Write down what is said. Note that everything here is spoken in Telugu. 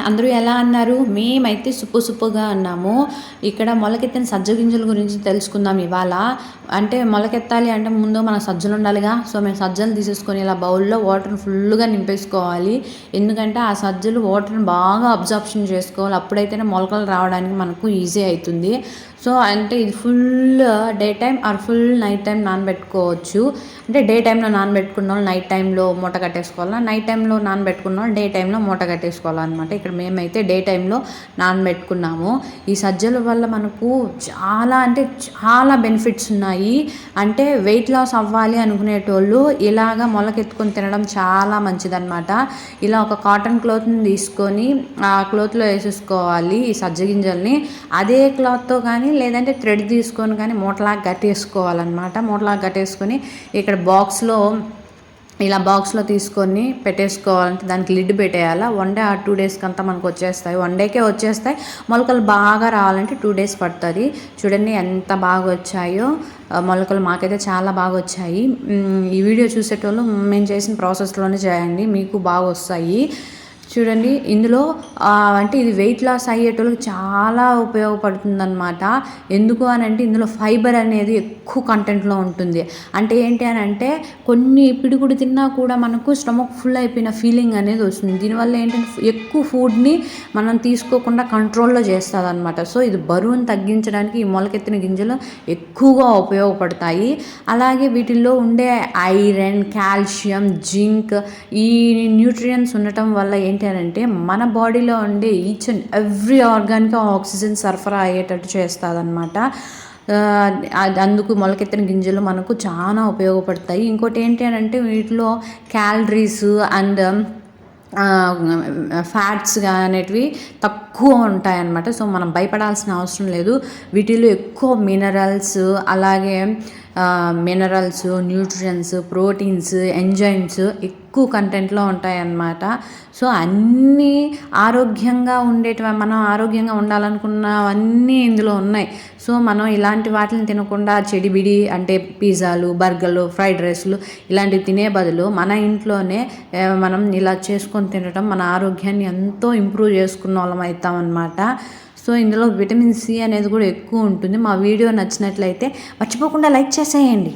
అందరూ ఎలా అన్నారు? మేమైతే సూపర్‌గా అన్నాము. ఇక్కడ మొలకెత్తిన సజ్జ గింజల గురించి తెలుసుకుందాం ఇవాళ. అంటే మొలకెత్తాలి అంటే ముందు మన సజ్జలుండాలిగా. సో, మేము సజ్జలు తీసేసుకొని ఇలా బౌల్‌లో వాటర్‌ని ఫుల్‌గా నింపేసుకోవాలి. ఎందుకంటే ఆ సజ్జలు వాటర్‌ని బాగా అబ్జార్ప్షన్ చేసుకోవాలి. అప్పుడైతేనే మొలకలు రావడానికి మనకు ఈజీ అయితుంది. సో, అంటే ఇది full day time or full night time నానబెట్టుకోవచ్చు. అంటే డే టైమ్‌లో నానబెట్టుకున్నోళ్ళు నైట్ టైమ్‌లో మూట కట్టేసుకోవాలా. నైట్ టైమ్‌లో నానబెట్టుకున్నోళ్ళు డే టైమ్‌లో మూట కట్టేసుకోవాలన్నమాట. ఇక్కడ మేమైతే డే టైమ్‌లో నానబెట్టుకున్నాము. ఈ సజ్జల వల్ల మనకు చాలా అంటే చాలా బెనిఫిట్స్ ఉన్నాయి. అంటే వెయిట్ లాస్ అవ్వాలి అనుకునేటోళ్ళు ఇలాగ మొలకెత్తుకొని తినడం చాలా మంచిదన్నమాట. ఇలా ఒక కాటన్ క్లాత్‌ని తీసుకొని ఆ క్లాత్‌లో వేసేసుకోవాలి ఈ సజ్జ గింజల్ని. అదే క్లాత్‌తో కానీ లేదంటే థ్రెడ్ తీసుకొని కానీ మూటలాగా కట్టేసుకోవాలన్నమాట. మూటలాగా కట్టేసుకొని ఇక్కడ ఇలా బాక్స్లో తీసుకొని పెట్టేసుకోవాలంటే దానికి లిడ్ పెట్టేయాలా. 1 డే ఆర్ 2 డేస్కి అంతా మనకు వచ్చేస్తాయి. 1 డేకే వచ్చేస్తాయి. మొలకలు బాగా రావాలంటే 2 డేస్ పడుతుంది. చూడండి ఎంత బాగా వచ్చాయో మొలకలు. మాకైతే చాలా బాగా వచ్చాయి. ఈ వీడియో చూసేటోళ్ళు మేము చేసిన ప్రాసెస్లోనే చేయండి, మీకు బాగా వస్తాయి. చూడండి ఇందులో అంటే ఇది వెయిట్ లాస్ అయ్యేటోళ్ళకి చాలా ఉపయోగపడుతుందన్నమాట. ఎందుకు అని అంటే ఇందులో ఫైబర్ అనేది ఎక్కువ కంటెంట్లో ఉంటుంది. అంటే ఏంటి అని అంటే కొన్ని పిడుగుడు తిన్నా కూడా మనకు స్టమక్ ఫుల్ అయిపోయిన ఫీలింగ్ అనేది వస్తుంది. దీనివల్ల ఏంటంటే ఎక్కువ ఫుడ్ని మనం తీసుకోకుండా కంట్రోల్లో చేస్తుంది అనమాట. సో ఇది బరువును తగ్గించడానికి ఈ మొలకెత్తిన గింజలు ఎక్కువగా ఉపయోగపడతాయి. అలాగే వీటిల్లో ఉండే ఐరన్, కాల్షియం, జింక్ ఈ న్యూట్రియంట్స్ ఉండటం వల్ల ఏంటి అంటే మన బాడీలో ఉండే ఈచ్ అండ్ ఎవ్రీ ఆర్గాన్కి ఆక్సిజన్ సరఫరా అయ్యేటట్టు చేస్తుంది అనమాట. అందుకు మొలకెత్తిన గింజలు మనకు చాలా ఉపయోగపడతాయి. ఇంకోటి ఏంటి అని అంటే వీటిలో క్యాలరీస్ అండ్ ఫ్యాట్స్ అనేటివి తక్కువ ఉంటాయన్నమాట. సో మనం భయపడాల్సిన అవసరం లేదు. వీటిలో ఎక్కువ అలాగే మినరల్స్, న్యూట్రియన్స్, ప్రోటీన్స్, ఎంజైమ్స్ ఎక్కువ కంటెంట్లో ఉంటాయన్నమాట. సో అన్నీ ఆరోగ్యంగా ఉండేటివి, మనం ఆరోగ్యంగా ఉండాలనుకున్నవన్నీ ఇందులో ఉన్నాయి. సో మనం ఇలాంటి వాటిని తినకుండా చెడిబిడి అంటే పిజ్జాలు, బర్గర్లు, ఫ్రైడ్ రైస్లు ఇలాంటివి తినే బదులు మన ఇంట్లోనే మనం ఇలా చేసుకొని తినడం మన ఆరోగ్యాన్ని ఎంతో ఇంప్రూవ్ చేసుకున్న వాళ్ళం అవుతామన్నమాట. సో ఇందులో విటమిన్ సి అనేది కూడా ఎక్కువ ఉంటుంది. మా వీడియో నచ్చినట్లయితే మర్చిపోకుండా లైక్ చేసేయండి.